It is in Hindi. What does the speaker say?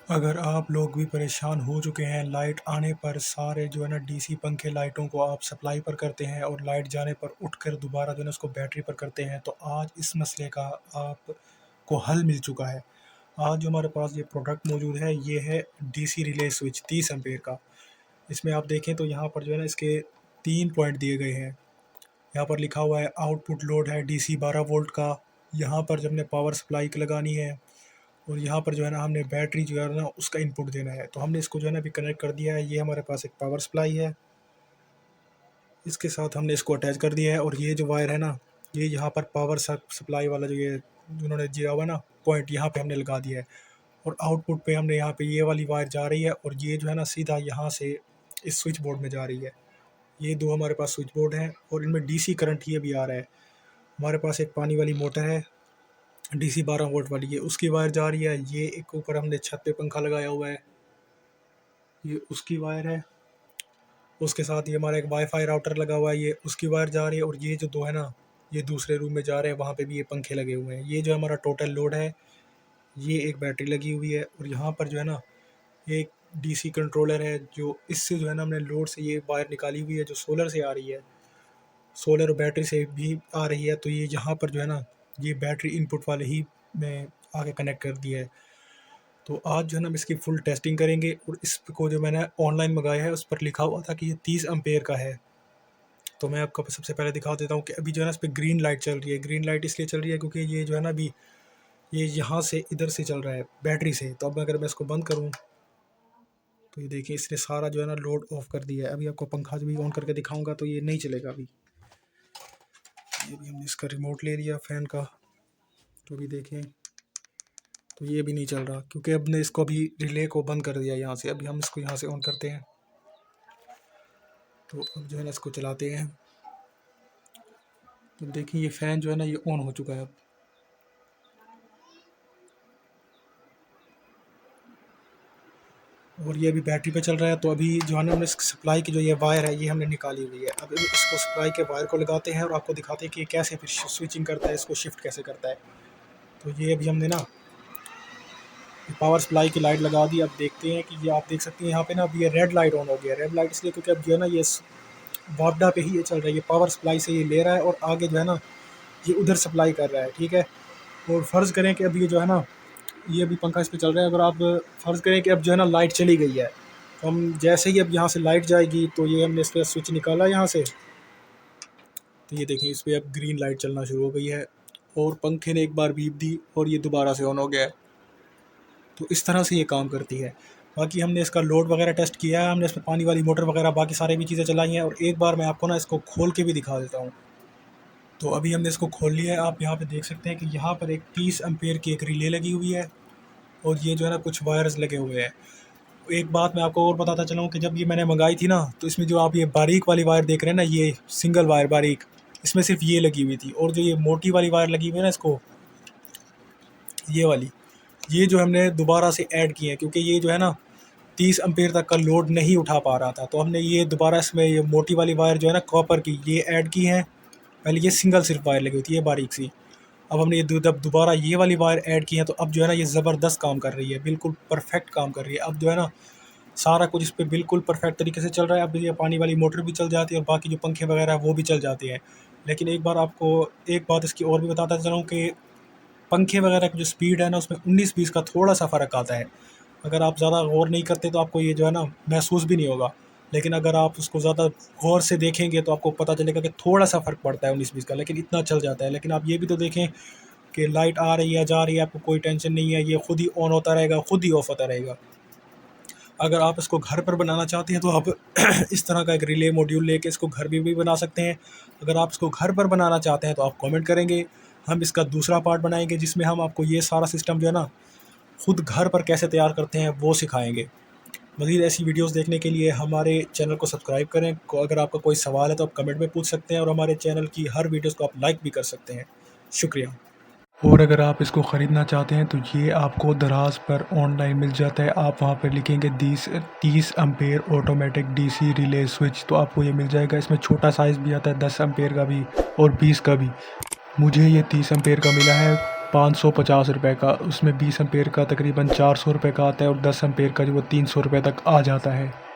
अगर आप लोग भी परेशान हो चुके हैं लाइट आने पर सारे जो है ना डीसी पंखे लाइटों को आप सप्लाई पर करते हैं और लाइट जाने पर उठकर दोबारा जो है ना उसको बैटरी पर करते हैं, तो आज इस मसले का आपको हल मिल चुका है। आज जो हमारे पास ये प्रोडक्ट मौजूद है ये है डीसी रिले स्विच 30 एम्पेयर का। इसमें आप देखें तो यहाँ पर जो है ना इसके 3 पॉइंट दिए गए हैं। यहाँ पर लिखा हुआ है आउटपुट लोड है डीसी 12 वोल्ट का। यहाँ पर जब हमने पावर सप्लाई लगानी है और यहाँ पर जो है ना हमने बैटरी जो है ना उसका इनपुट देना है, तो हमने इसको जो है ना अभी कनेक्ट कर दिया है। ये हमारे पास एक पावर सप्लाई है, इसके साथ हमने इसको अटैच कर दिया है। और ये जो वायर है ना ये यहाँ पर पावर सप्लाई वाला जो ये उन्होंने दिया हुआ है ना पॉइंट, यहाँ पे हमने लगा दिया है। और आउटपुट पे हमने यहाँ पे ये वाली वायर जा रही है और ये जो है ना सीधा यहाँ से इस स्विच बोर्ड में जा रही है। ये दो हमारे पास स्विच बोर्ड हैं और इनमें डीसी करंट ये भी आ रहा है। हमारे पास एक पानी वाली मोटर है डीसी 12 वोल्ट वाली, है उसकी वायर जा रही है। ये एक ऊपर हमने छत पे पंखा लगाया हुआ है, ये उसकी वायर है। उसके साथ ये हमारा एक वाईफाई राउटर लगा हुआ है, ये उसकी वायर जा रही है। और ये जो दो है ना ये दूसरे रूम में जा रहे हैं, वहाँ पे भी ये पंखे लगे हुए हैं। ये जो हमारा टोटल लोड है, ये एक बैटरी लगी हुई है। और यहाँ पर जो है ना ये एक डीसी कंट्रोलर है, जो इससे जो है ना हमने लोड से ये वायर निकाली हुई है जो सोलर से आ रही है, सोलर और बैटरी से भी आ रही है। तो ये यहाँ पर जो है ना ये बैटरी इनपुट वाले ही में आगे कनेक्ट कर दिया है। तो आज जो है ना हम इसकी फुल टेस्टिंग करेंगे। और इसको जो मैंने ऑनलाइन मंगाया है उस पर लिखा हुआ था कि ये 30 एम्पेयर का है। तो मैं आपको सबसे पहले दिखा देता हूँ कि अभी जो है ना इस पर ग्रीन लाइट चल रही है। ग्रीन लाइट इसलिए चल रही है क्योंकि ये जो है ना अभी ये यहाँ से इधर से चल रहा है बैटरी से। तो अब अगर मैं इसको बंद करूँ तो ये देखिए इसने सारा जो है ना लोड ऑफ कर दिया है। अभी आपको पंखा भी ऑन करके दिखाऊंगा तो ये नहीं चलेगा अभी। ये भी हमने इसका रिमोट ले लिया फ़ैन का, तो अभी देखें तो ये भी नहीं चल रहा क्योंकि अब ने इसको अभी रिले को बंद कर दिया यहाँ से। अभी हम इसको यहाँ से ऑन करते हैं, तो अब जो है ना इसको चलाते हैं तो देखिए ये फ़ैन जो है ना ये ऑन हो चुका है अब। और ये अभी बैटरी पे चल रहा है। तो अभी जो है ना हमने सप्लाई की जो ये वायर है ये हमने निकाली हुई है। अब इसको सप्लाई के वायर को लगाते हैं और आपको दिखाते हैं कि ये कैसे फिर स्विचिंग करता है, इसको शिफ्ट कैसे करता है। तो ये अभी हमने ना पावर सप्लाई की लाइट लगा दी। अब देखते हैं कि ये आप देख सकते हैं यहाँ पे ना अभी ये रेड लाइट ऑन हो गया। रेड लाइट इसलिए क्योंकि अब जो है ना ये वापडा पे ही ये चल रहा है, ये पावर सप्लाई से ये ले रहा है और आगे जो है ना ये उधर सप्लाई कर रहा है, ठीक है। और फ़र्ज़ करें कि अब ये जो है ना ये अभी पंखा इस पे चल रहा है। अगर आप फ़र्ज़ करें कि अब जो है ना लाइट चली गई है, तो हम जैसे ही अब यहाँ से लाइट जाएगी तो ये हमने इस पर स्विच निकाला यहाँ से, तो ये देखें इस पर अब ग्रीन लाइट चलना शुरू हो गई है। और पंखे ने एक बार बीप दी और ये दोबारा से ऑन हो गया है। तो इस तरह से ये काम करती है। बाकी हमने इसका लोड वगैरह टेस्ट किया है, हमने इसमें पानी वाली मोटर वगैरह बाकी सारी भी चीज़ें चलाई हैं। और एक बार मैं आपको ना इसको खोल के भी दिखा देता हूँ। तो अभी हमने इसको खोल लिया है। आप यहाँ पे देख सकते हैं कि यहाँ पर एक 30 एम्पेयर की एक रिले लगी हुई है और ये जो है ना कुछ वायर्स लगे हुए हैं। एक बात मैं आपको और बताता चलूँ कि जब ये मैंने मंगाई थी ना तो इसमें जो आप ये बारीक वाली वायर देख रहे हैं ना, ये सिंगल वायर बारीक, इसमें सिर्फ ये लगी हुई थी। और जो ये मोटी वाली वायर लगी हुई है ना इसको, ये वाली, ये जो हमने दोबारा से ऐड की है क्योंकि ये जो है ना 30 एम्पेयर तक का लोड नहीं उठा पा रहा था। तो हमने ये दोबारा इसमें ये मोटी वाली वायर जो है ना कॉपर की ये ऐड की है। पहले ये सिंगल सिर्फ वायर लगी हुई थी ये बारीक सी, अब हमने ये जब दोबारा ये वाली वायर ऐड की है तो अब जो है ना ये ज़बरदस्त काम कर रही है, बिल्कुल परफेक्ट काम कर रही है। अब जो है ना सारा कुछ इस पर बिल्कुल परफेक्ट तरीके से चल रहा है। अब ये पानी वाली मोटर भी चल जाती है और बाकी जो पंखे वगैरह है वो भी चल जाते हैं। लेकिन एक बार आपको एक बात इसकी और भी बताता चलूँ कि पंखे वगैरह की जो स्पीड है ना उसमें 19-20 का थोड़ा सा फ़र्क आता है। अगर आप ज़्यादा गौर नहीं करते तो आपको ये जो है ना महसूस भी नहीं होगा, लेकिन अगर आप उसको ज़्यादा गौर से देखेंगे तो आपको पता चलेगा कि थोड़ा सा फ़र्क पड़ता है 19-20 का, लेकिन इतना चल जाता है। लेकिन आप ये भी तो देखें कि लाइट आ रही है जा रही है, आपको कोई टेंशन नहीं है, ये खुद ही ऑन होता रहेगा, खुद ही ऑफ होता रहेगा। अगर आप इसको घर पर बनाना चाहते हैं तो आप इस तरह का एक रिले मॉड्यूल लेके इसको घर में भी बना सकते हैं। अगर आप इसको घर पर बनाना चाहते हैं तो आप कमेंट करेंगे, हम इसका दूसरा पार्ट बनाएंगे जिसमें हम आपको ये सारा सिस्टम जो है ना खुद घर पर कैसे तैयार करते हैं वो सिखाएंगे। मज़ीद ऐसी वीडियोस देखने के लिए हमारे चैनल को सब्सक्राइब करें। अगर आपका कोई सवाल है तो आप कमेंट में पूछ सकते हैं और हमारे चैनल की हर वीडियोस को आप लाइक भी कर सकते हैं। शुक्रिया। और अगर आप इसको ख़रीदना चाहते हैं तो ये आपको दराज पर ऑनलाइन मिल जाता है। आप वहाँ पर लिखेंगे 30 ampere automatic DC relay switch, तो आपको ये मिल जाएगा। इसमें छोटा साइज़ भी आता है 10 एम्पेयर का भी और 20 का भी। मुझे ये 30 एम्पेयर का मिला है। 550 रुपये का, उसमें 20 एम्पेयर का तकरीबन 400 रुपये का आता है और 10 एम्पेयर का जो वो 300 रुपये तक आ जाता है।